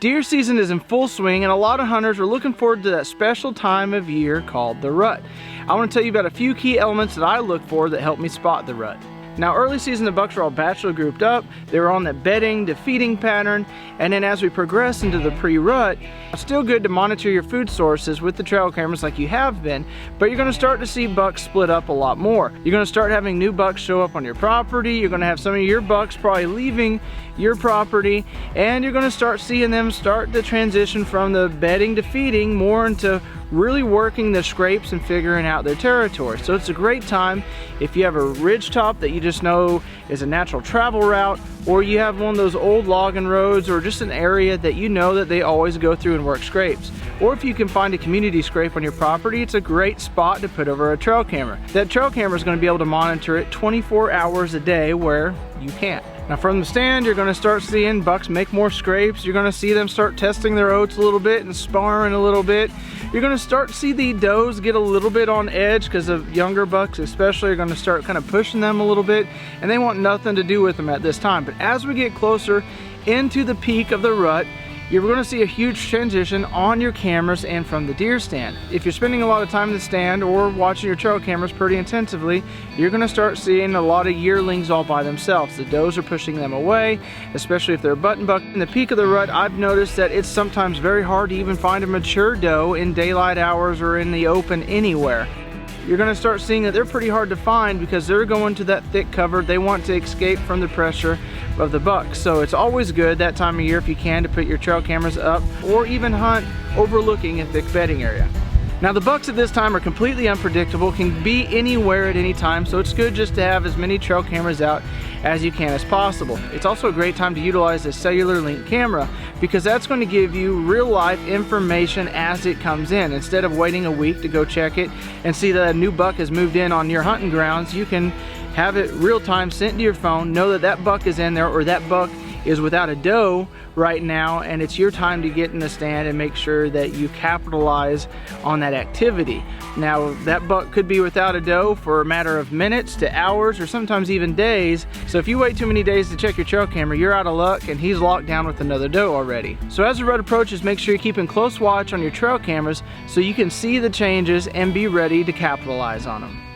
Deer season is in full swing and a lot of hunters are looking forward to that special time of year called the rut. I want to tell you about a few key elements that I look for that help me spot the rut. Now, early season, the bucks are all bachelor grouped up. They were on that bedding to feeding pattern. And then as we progress into the pre-rut, it's still good to monitor your food sources with the trail cameras like you have been, but you're gonna start to see bucks split up a lot more. You're gonna start having new bucks show up on your property. You're gonna have some of your bucks probably leaving your property, and you're gonna start seeing them start to transition from the bedding to feeding more into really working the scrapes and figuring out their territory. So it's a great time if you have a ridge top that you just know is a natural travel route, or you have one of those old logging roads, or just an area that you know that they always go through and work scrapes. Or if you can find a community scrape on your property, it's a great spot to put over a trail camera. That trail camera is going to be able to monitor it 24 hours a day where you can't. Now from the stand, you're going to start seeing bucks make more scrapes. You're going to see them start testing their oats a little bit and sparring a little bit. You're going to start to see the does get a little bit on edge because the younger bucks especially are going to start kind of pushing them a little bit, and they want nothing to do with them at this time. But as we get closer into the peak of the rut, you're going to see a huge transition on your cameras and from the deer stand. If you're spending a lot of time in the stand or watching your trail cameras pretty intensively, you're going to start seeing a lot of yearlings all by themselves. The does are pushing them away, especially if they're a button buck. In the peak of the rut, I've noticed that it's sometimes very hard to even find a mature doe in daylight hours or in the open anywhere. You're going to start seeing that they're pretty hard to find because they're going to that thick cover. They want to escape from the pressure of the bucks. So it's always good that time of year, if you can, to put your trail cameras up or even hunt overlooking a thick bedding area. Now the bucks at this time are completely unpredictable, can be anywhere at any time, so it's good just to have as many trail cameras out as you can as possible. It's also a great time to utilize a cellular link camera because that's going to give you real life information as it comes in. Instead of waiting a week to go check it and see that a new buck has moved in on your hunting grounds, you can have it real time sent to your phone, know that that buck is in there or that buck is without a doe right now, and it's your time to get in the stand and make sure that you capitalize on that activity. Now that buck could be without a doe for a matter of minutes to hours or sometimes even days, so if you wait too many days to check your trail camera, you're out of luck and he's locked down with another doe already. So as the rut approaches, make sure you're keeping close watch on your trail cameras so you can see the changes and be ready to capitalize on them.